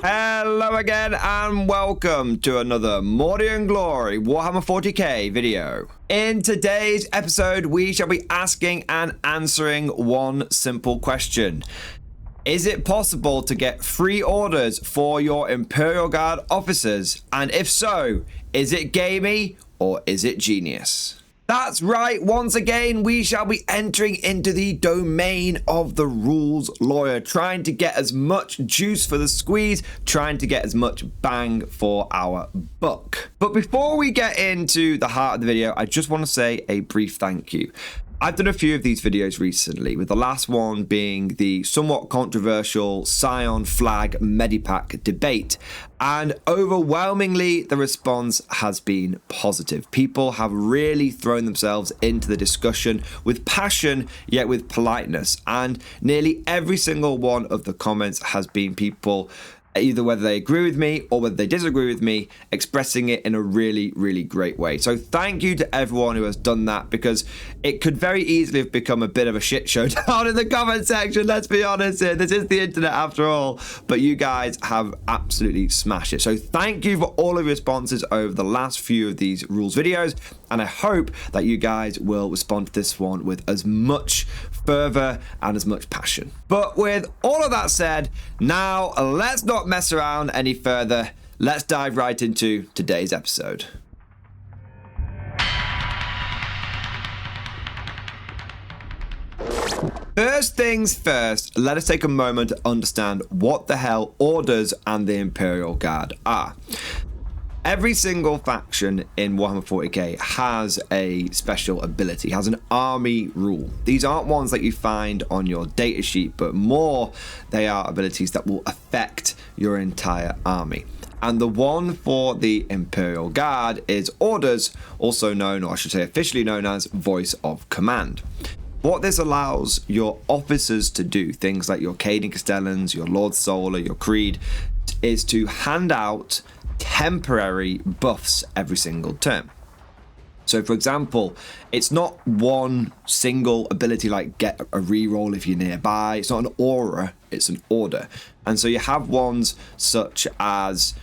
Hello again and welcome to another Mordy and Glory Warhammer 40k video. In today's episode, we shall be asking and answering one simple question. Is it possible to get free orders for your Imperial Guard officers? And if so, is it gamey or is it genius? That's right, once again, we shall be entering into the domain of the rules lawyer, trying to get as much juice for the squeeze, trying to get as much bang for our buck. But before we get into the heart of the video, I just want to say a brief thank you. I've done a few of these videos recently, with the last one being the somewhat controversial Scion Flag Medipack debate, and overwhelmingly the response has been positive. People have really thrown themselves into the discussion with passion, yet with politeness, and nearly every single one of the comments has been people, either whether they agree with me or whether they disagree with me, expressing it in a really, really great way. So thank you to everyone who has done that, because it could very easily have become a bit of a shit show down in the comment section. Let's be honest here. This is the internet after all, but you guys have absolutely smashed it. So thank you for all of your responses over the last few of these rules videos, and I hope that you guys will respond to this one with as much fervor and as much passion. But with all of that said, now let's not mess around any further. Let's dive right into today's episode. First things first, let us take a moment to understand what the hell orders and the Imperial Guard are. Every single faction in Warhammer 40k has a special ability, has an army rule. These aren't ones that you find on your datasheet, but more they are abilities that will affect your entire army. And the one for the Imperial Guard is Orders, also known, or I should say officially known as Voice of Command. What this allows your officers to do, things like your Caden Castellans, your Lord Solar, your Creed, is to hand out temporary buffs every single turn. So for example, it's not one single ability like get a reroll if you're nearby. It's not an aura, it's an order. And so you have ones such as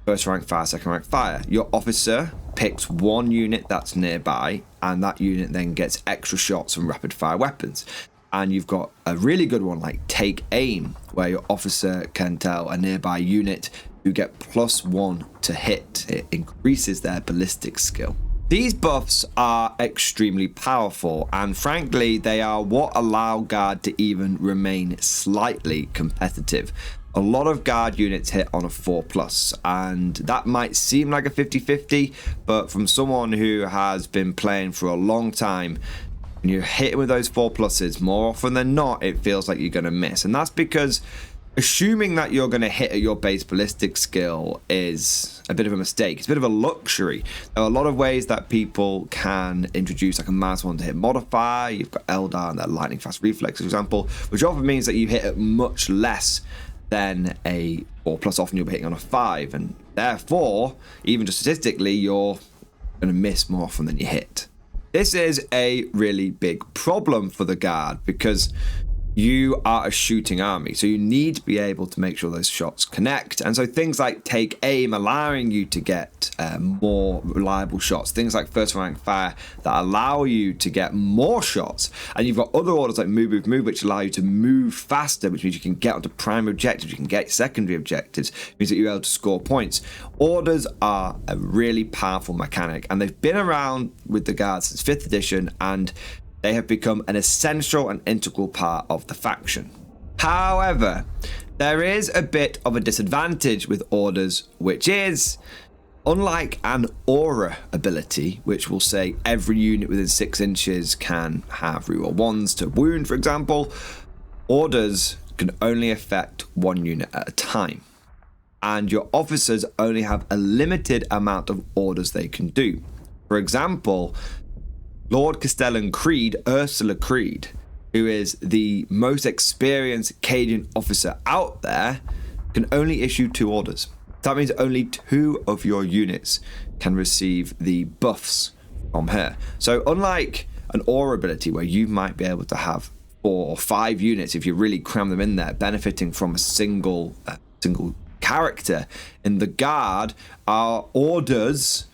first rank fire, second rank fire. Your officer picks one unit that's nearby, and that unit then gets extra shots from rapid fire weapons. And you've got a really good one like take aim, where your officer can tell a nearby unit who get +1 to hit. It increases their ballistic skill. These buffs are extremely powerful, and frankly, they are what allow Guard to even remain slightly competitive. A lot of Guard units hit on a 4+, and that might seem like a 50-50, but from someone who has been playing for a long time, when you're hitting with those 4+, more often than not, it feels like you're going to miss. And that's because assuming that you're going to hit at your base ballistic skill is a bit of a mistake. It's a bit of a luxury. There are a lot of ways that people can introduce like a -1 to hit modifier. You've got Eldar and their lightning fast reflex, for example, which often means that you hit at much less than a 4+. Often you'll be hitting on a 5, and therefore, even just statistically, you're going to miss more often than you hit. This is a really big problem for the Guard, because you are a shooting army, so you need to be able to make sure those shots connect. And so things like take aim, allowing you to get more reliable shots, things like first rank fire that allow you to get more shots. And you've got other orders like move, which allow you to move faster, which means you can get onto primary objectives, you can get secondary objectives, means that you're able to score points. Orders are a really powerful mechanic, and they've been around with the Guard since 5th edition, and they have become an essential and integral part of the faction. However, there is a bit of a disadvantage with orders, which is, unlike an aura ability, which will say every unit within 6 inches can have reroll 1s to wound, for example, orders can only affect one unit at a time. And your officers only have a limited amount of orders they can do. For example, Lord Castellan Creed, Ursula Creed, who is the most experienced Cadian officer out there, can only issue 2 orders. That means only 2 of your units can receive the buffs from her. So unlike an aura ability where you might be able to have 4 or 5 units if you really cram them in there, benefiting from a single character. In the Guard, our orders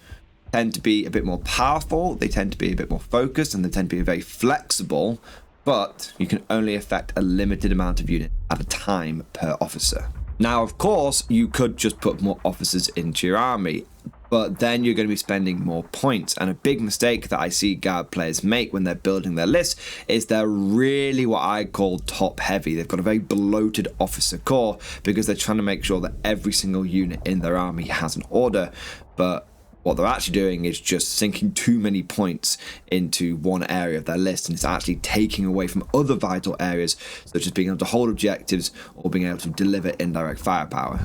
tend to be a bit more powerful, they tend to be a bit more focused, and they tend to be very flexible, but you can only affect a limited amount of units at a time per officer. Now, of course, you could just put more officers into your army, but then you're going to be spending more points. And a big mistake that I see Guard players make when they're building their list is they're really what I call top heavy. They've got a very bloated officer core because they're trying to make sure that every single unit in their army has an order, but what they're actually doing is just sinking too many points into one area of their list, and it's actually taking away from other vital areas, such as being able to hold objectives or being able to deliver indirect firepower.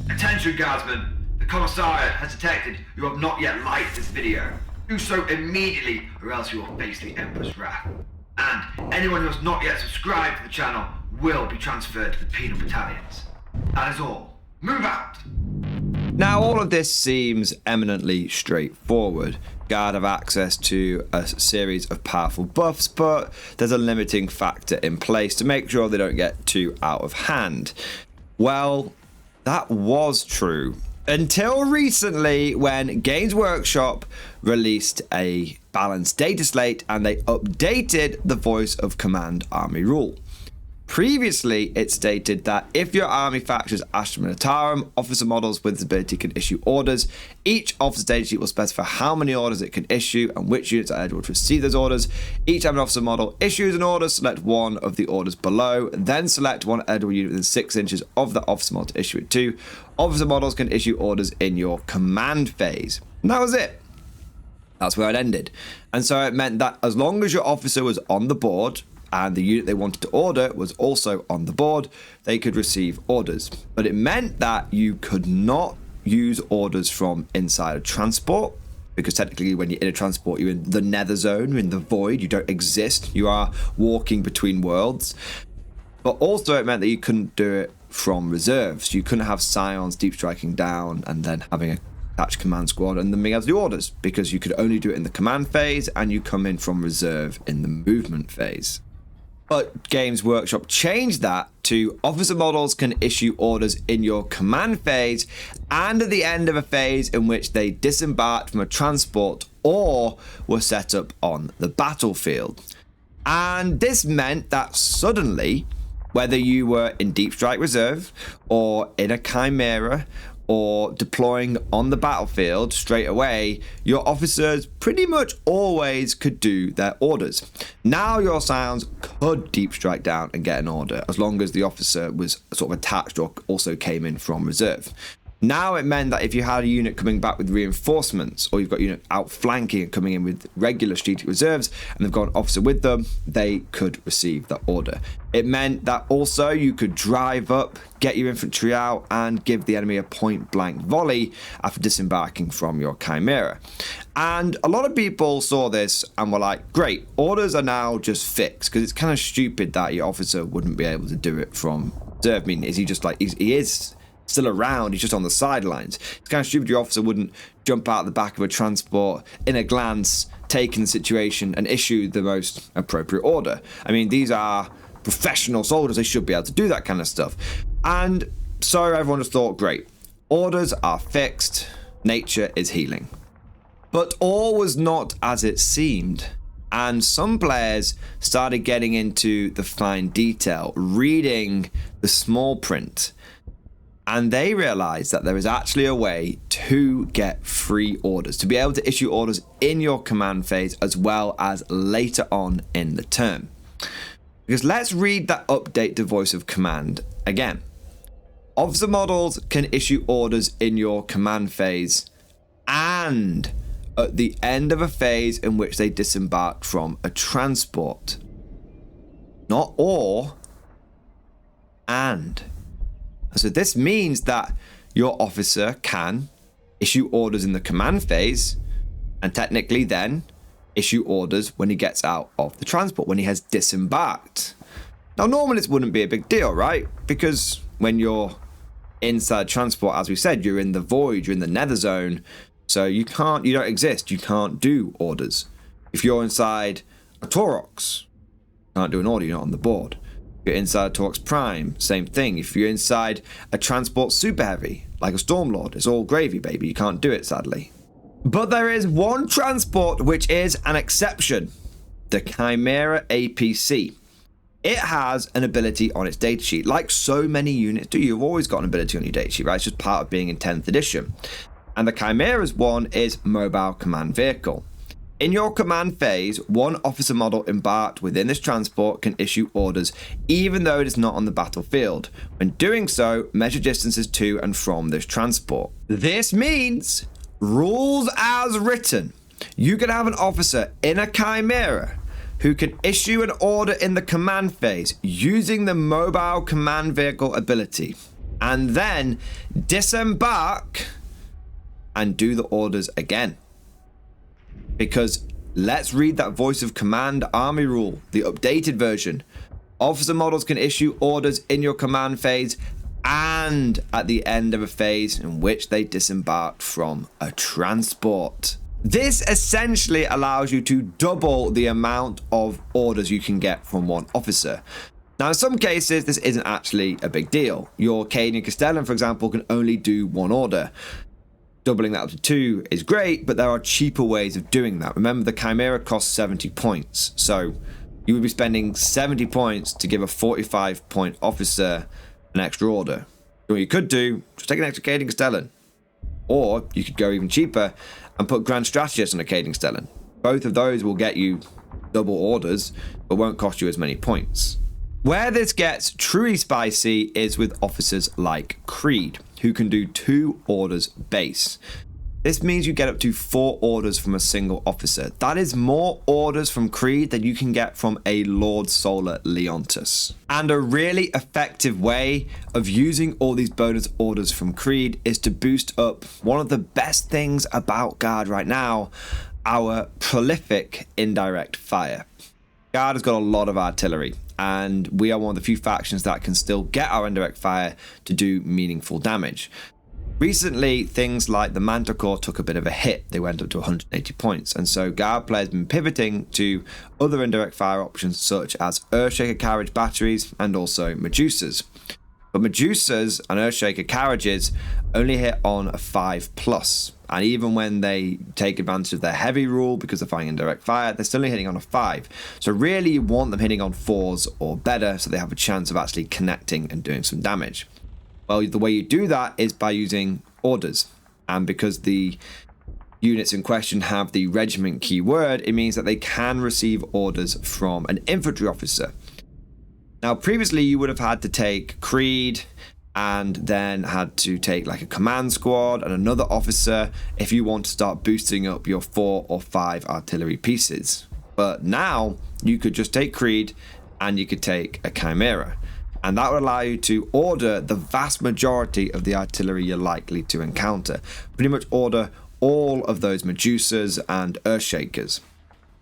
Attention, Guardsmen! The Commissariat has detected you have not yet liked this video. Do so immediately, or else you will face the Emperor's wrath. And anyone who has not yet subscribed to the channel will be transferred to the penal battalions. That is all. Move out! Now, all of this seems eminently straightforward. Guard have access to a series of powerful buffs, but there's a limiting factor in place to make sure they don't get too out of hand. Well, that was true until recently, when Games Workshop released a balanced data slate and they updated the voice of command army rule. Previously, it stated that if your army factors Astra Militarum, officer models with this ability can issue orders. Each officer data sheet will specify how many orders it can issue and which units are eligible to receive those orders. Each time an officer model issues an order, select one of the orders below, then select one eligible unit within 6 inches of the officer model to issue it to. Officer models can issue orders in your command phase. And that was it. That's where it ended. And so it meant that as long as your officer was on the board, and the unit they wanted to order was also on the board, they could receive orders. But it meant that you could not use orders from inside a transport, because technically when you're in a transport, you're in the nether zone, you're in the void, you don't exist, you are walking between worlds. But also it meant that you couldn't do it from reserves. You couldn't have scions deep striking down and then having a attached command squad and then being able to do orders, because you could only do it in the command phase and you come in from reserve in the movement phase. But Games Workshop changed that to officer models can issue orders in your command phase and at the end of a phase in which they disembarked from a transport or were set up on the battlefield. And this meant that suddenly, whether you were in Deep Strike Reserve or in a Chimera or deploying on the battlefield straight away, your officers pretty much always could do their orders. Now your scions could deep strike down and get an order as long as the officer was sort of attached or also came in from reserve. Now it meant that if you had a unit coming back with reinforcements, or you've got a unit outflanking and coming in with regular strategic reserves, and they've got an officer with them, they could receive that order. It meant that also you could drive up, get your infantry out, and give the enemy a point-blank volley after disembarking from your Chimera. And a lot of people saw this and were like, great, orders are now just fixed, because it's kind of stupid that your officer wouldn't be able to do it from reserve. I mean, is he just like, he is still around, he's just on the sidelines. It's kind of stupid your officer wouldn't jump out the back of a transport in a glance, take in the situation and issue the most appropriate order. I mean, these are professional soldiers, they should be able to do that kind of stuff. And so everyone just thought, great, orders are fixed, nature is healing. But all was not as it seemed, and some players started getting into the fine detail, reading the small print, and they realized that there is actually a way to get free orders, to be able to issue orders in your command phase as well as later on in the turn. Because let's read that update to voice of command again. Officer models can issue orders in your command phase and at the end of a phase in which they disembark from a transport. Not or, and. So this means that your officer can issue orders in the command phase and technically then issue orders when he gets out of the transport, when he has disembarked. Now, normally this wouldn't be a big deal, right? Because when you're inside transport, as we said, you're in the void, you're in the nether zone, so you don't exist, you can't do orders. If you're inside a Taurox, you can't do an order, you're not on the board. If you're inside a Torx Prime, same thing. If you're inside a transport super heavy, like a Stormlord, it's all gravy, baby. You can't do it, sadly. But there is one transport which is an exception. The Chimera APC. It has an ability on its datasheet. Like so many units do, you've always got an ability on your datasheet, right? It's just part of being in 10th edition. And the Chimera's one is Mobile Command Vehicle. In your command phase, one officer model embarked within this transport can issue orders even though it is not on the battlefield. When doing so, measure distances to and from this transport. This means, rules as written, you can have an officer in a Chimera who can issue an order in the command phase using the Mobile Command Vehicle ability, and then disembark and do the orders again. Because let's read that voice of command army rule, the updated version. Officer models can issue orders in your command phase and at the end of a phase in which they disembarked from a transport. This essentially allows you to double the amount of orders you can get from one officer. Now, in some cases, this isn't actually a big deal. Your Cadian Castellan, for example, can only do one order. Doubling that up to 2 is great, but there are cheaper ways of doing that. Remember, the Chimera costs 70 points, so you would be spending 70 points to give a 45-point officer an extra order. So what you could do, just take an extra Cadian Castellan. Or you could go even cheaper and put Grand Strategist on a Cadian Castellan. Both of those will get you double orders, but won't cost you as many points. Where this gets truly spicy is with officers like Creed, who can do 2 orders base. This means you get up to 4 orders from a single officer. That is more orders from Creed than you can get from a Lord Solar Leontus. And a really effective way of using all these bonus orders from Creed is to boost up one of the best things about Guard right now, our prolific indirect fire. Guard has got a lot of artillery, and we are one of the few factions that can still get our indirect fire to do meaningful damage. Recently, things like the Manticore took a bit of a hit. They went up to 180 points, and so Guard players have been pivoting to other indirect fire options such as Earthshaker carriage batteries and also Medusas. But Medusas and Earthshaker carriages only hit on a 5+, and even when they take advantage of their heavy rule because they're firing indirect fire, they're still only hitting on a 5. So really you want them hitting on 4s or better so they have a chance of actually connecting and doing some damage. Well, the way you do that is by using orders, and because the units in question have the regiment keyword, it means that they can receive orders from an infantry officer. Now, previously you would have had to take Creed and then had to take like a command squad and another officer if you want to start boosting up your 4 or 5 artillery pieces. But now you could just take Creed and you could take a Chimera. And that would allow you to order the vast majority of the artillery you're likely to encounter. Pretty much order all of those Medusas and Earthshakers.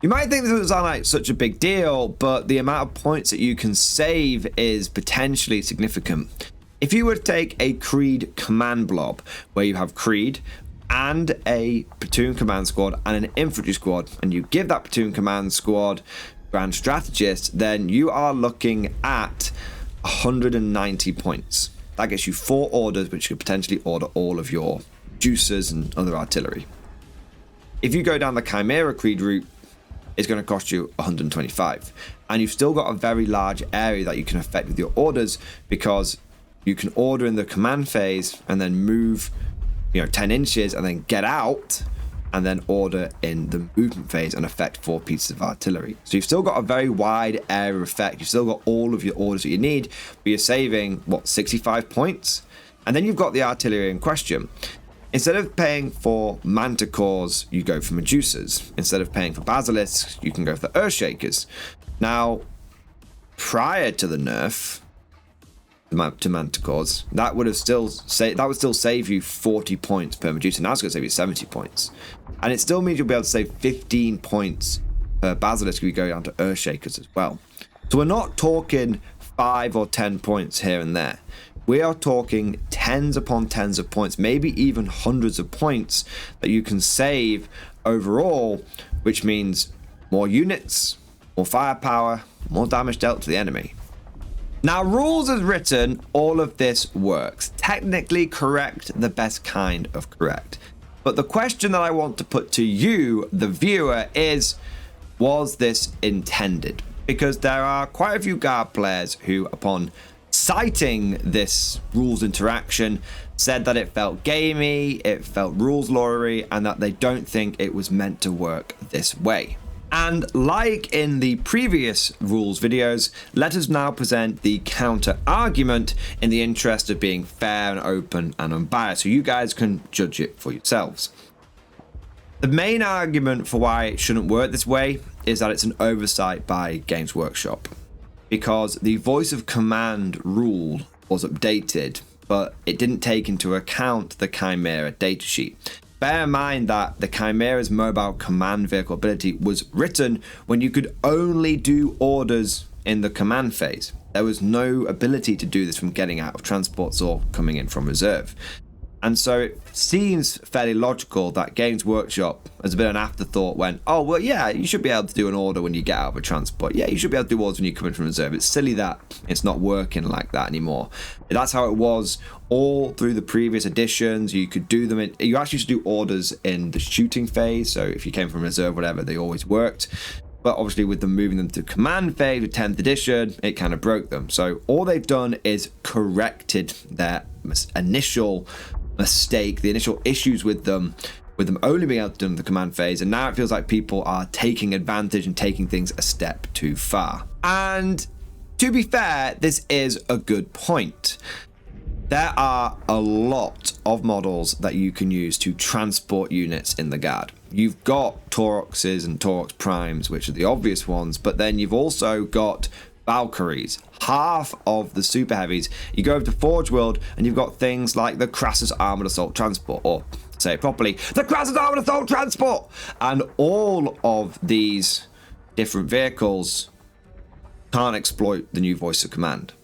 You might think this doesn't sound like such a big deal, but the amount of points that you can save is potentially significant. If you were to take a Creed command blob, where you have Creed and a platoon command squad and an infantry squad, and you give that platoon command squad Grand Strategist, then you are looking at 190 points. That gets you 4 orders, which could potentially order all of your juicers and other artillery. If you go down the Chimera Creed route, it's going to cost you 125, and you've still got a very large area that you can affect with your orders, because you can order in the command phase and then move 10 inches and then get out and then order in the movement phase and affect 4 pieces of artillery. So you've still got a very wide area of effect. You've still got all of your orders that you need, but you're saving 65 points, and then you've got the artillery in question. Instead of paying for Manticores, you go for Medusas. Instead of paying for Basilisks, you can go for the Earthshakers. Now, prior to the nerf to Manticores, that would still save you 40 points per Medusa. Now it's going to save you 70 points, and it still means you'll be able to save 15 points per Basilisk if you go down to Earthshakers as well. So we're not talking 5 or 10 points here and there. We are talking tens upon tens of points, maybe even hundreds of points that you can save overall, which means more units, more firepower, more damage dealt to the enemy. Now, rules as written, all of this works. Technically correct, the best kind of correct. But the question that I want to put to you, the viewer, is, was this intended? Because there are quite a few Guard players who, upon citing this rules interaction, said that it felt gamey, it felt rules lawyery, and that they don't think it was meant to work this way. And like in the previous rules videos, let us now present the counter argument in the interest of being fair and open and unbiased, so you guys can judge it for yourselves. The main argument for why it shouldn't work this way is that it's an oversight by Games Workshop, because the voice of command rule was updated, but it didn't take into account the Chimera datasheet. Bear in mind that the Chimera's mobile command vehicle ability was written when you could only do orders in the command phase. There was no ability to do this from getting out of transports or coming in from reserve. And so it seems fairly logical that Games Workshop, as a bit of an afterthought, went, oh, well, yeah, you should be able to do an order when you get out of a transport. Yeah, you should be able to do orders when you come in from reserve. It's silly that it's not working like that anymore. That's how it was all through the previous editions. You could do them you actually used to do orders in the shooting phase. So if you came from reserve, whatever, they always worked. But obviously with them moving them to command phase with 10th edition, it kind of broke them. So all they've done is corrected their initial mistake, the initial issues with them only being able to do in the command phase, and now it feels like people are taking advantage and taking things a step too far. And to be fair, this is a good point. There are a lot of models that you can use to transport units in the Guard. You've got Tauroxes and Taurox Primes, which are the obvious ones, but then you've also got Valkyries, half of the super heavies. You go over to Forge World and you've got things like the Crassus Armored Assault Transport, or say it properly, the Crassus Armored Assault Transport! And all of these different vehicles can't exploit the new voice of command.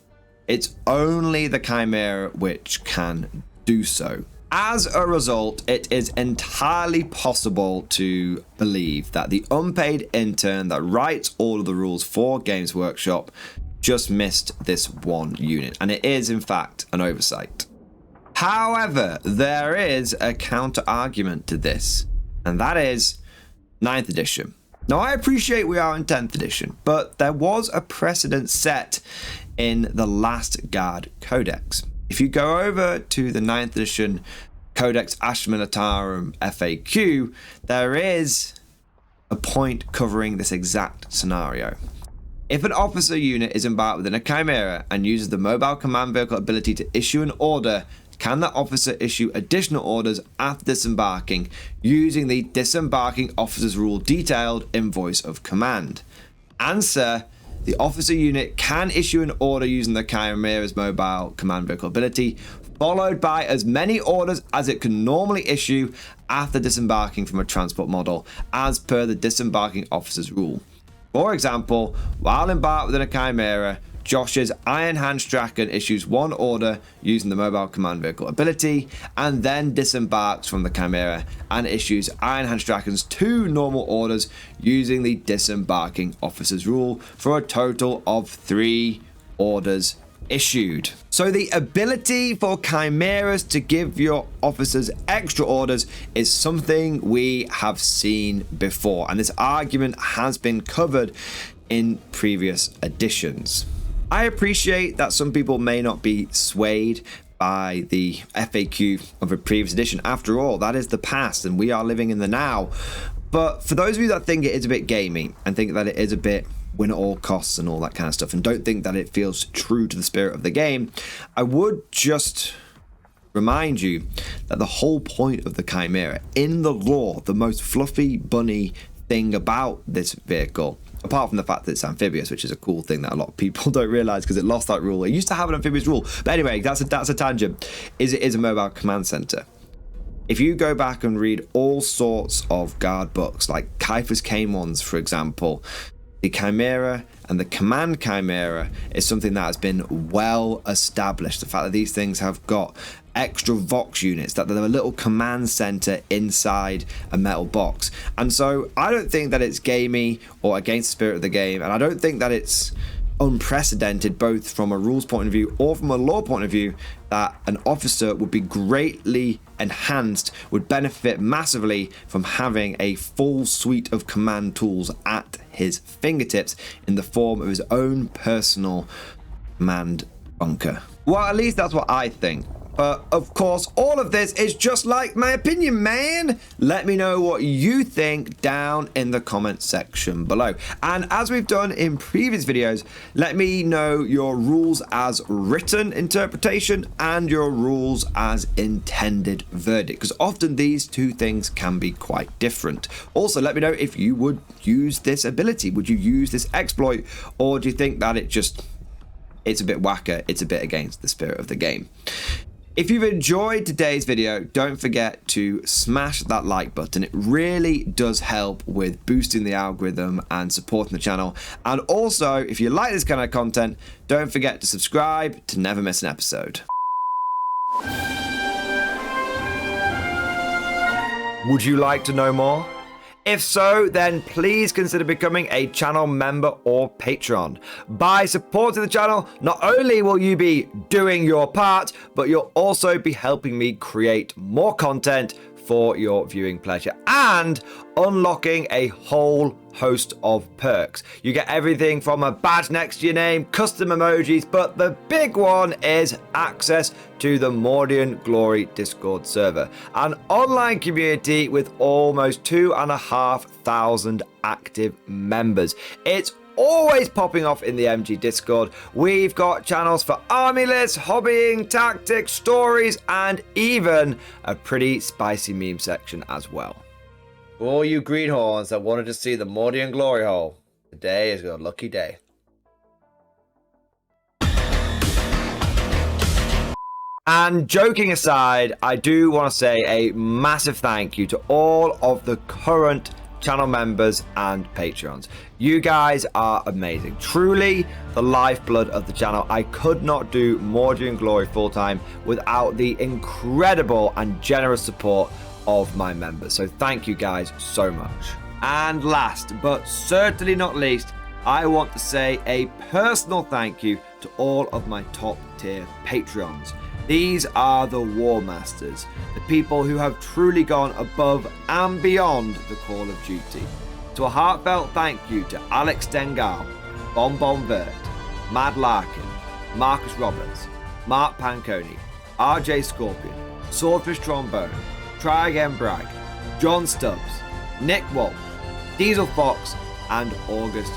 It's only the Chimera which can do so. As a result, it is entirely possible to believe that the unpaid intern that writes all of the rules for Games Workshop just missed this one unit, and it is in fact an oversight. However, there is a counter argument to this, and that is 9th edition. Now, I appreciate we are in 10th edition, but there was a precedent set in the last Guard Codex. If you go over to the 9th edition Codex Astra Militarum FAQ, there is a point covering this exact scenario. If an officer unit is embarked within a Chimera and uses the mobile command vehicle ability to issue an order, can that officer issue additional orders after disembarking using the disembarking officer's rule detailed in voice of command? Answer: the officer unit can issue an order using the Chimera's mobile command vehicle ability, followed by as many orders as it can normally issue after disembarking from a transport model, as per the disembarking officer's rule. For example, while embarked within a Chimera, Josh's Iron Hand Strachan issues one order using the mobile command vehicle ability, and then disembarks from the Chimera and issues Iron Hand Strachan's two normal orders using the disembarking officer's rule, for a total of 3 orders issued. So the ability for Chimeras to give your officers extra orders is something we have seen before, and this argument has been covered in previous editions. I appreciate that some people may not be swayed by the FAQ of a previous edition. After all, that is the past and we are living in the now. But for those of you that think it is a bit gamey and think that it is a bit win at all costs and all that kind of stuff, and don't think that it feels true to the spirit of the game, I would just remind you that the whole point of the Chimera in the lore, the most fluffy bunny thing about this vehicle, apart from the fact that it's amphibious, which is a cool thing that a lot of people don't realize because it lost that rule. It used to have an amphibious rule, but anyway, that's a tangent. It is a mobile command center. If you go back and read all sorts of Guard books, like Kiefer's Kane ones, for example, the Chimera and the Command Chimera is something that has been well established. The fact that these things have got extra Vox units, that they're a little command center inside a metal box. And so I don't think that it's gamey or against the spirit of the game, and I don't think that it's unprecedented, both from a rules point of view or from a law point of view, that an officer would be greatly enhanced, would benefit massively from having a full suite of command tools at his fingertips in the form of his own personal command bunker. Well, at least that's what I think. But of course, all of this is just like my opinion, man. Let me know what you think down in the comment section below. And as we've done in previous videos, let me know your rules as written interpretation and your rules as intended verdict, because often these two things can be quite different. Also, let me know if you would use this ability. Would you use this exploit, or do you think that it's a bit whacker, it's a bit against the spirit of the game? If you've enjoyed today's video, don't forget to smash that like button. It really does help with boosting the algorithm and supporting the channel. And also, if you like this kind of content, don't forget to subscribe to never miss an episode. Would you like to know more? If so, then please consider becoming a channel member or patron. By supporting the channel, not only will you be doing your part, but you'll also be helping me create more content for your viewing pleasure and unlocking a whole host of perks. You get everything from a badge next to your name, custom emojis, but the big one is access to the Mordian Glory Discord server, an online community with almost 2,500 active members. It's always popping off in the MG Discord. We've got channels for army lists, hobbying, tactics, stories, and even a pretty spicy meme section as well. For all you greenhorns that wanted to see the Mordian Glory Hole, today is your lucky day. And joking aside, I do want to say a massive thank you to all of the current channel members and patrons. You guys are amazing, truly the lifeblood of the channel. I could not do Mordian Glory full time without the incredible and generous support of my members, so thank you guys so much. And last but certainly not least, I want to say a personal thank you to all of my top tier patrons. These are the War Masters, the people who have truly gone above and beyond the call of duty. So a heartfelt thank you to Alex Dengal, Bon Vert, Mad Larkin, Marcus Roberts, Mark Panconi, RJ Scorpion, Swordfish Trombone, Try Again Bragg, John Stubbs, Nick Walsh, Diesel Fox, and August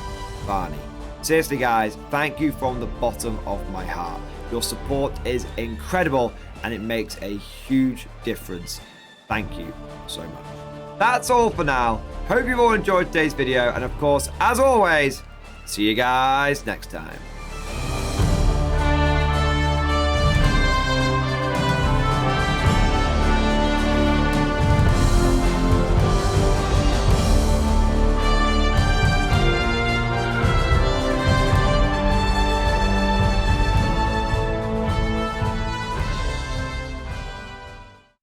Barney. Seriously guys, thank you from the bottom of my heart. Your support is incredible and it makes a huge difference. Thank you so much. That's all for now. Hope you've all enjoyed today's video, and of course, as always, see you guys next time.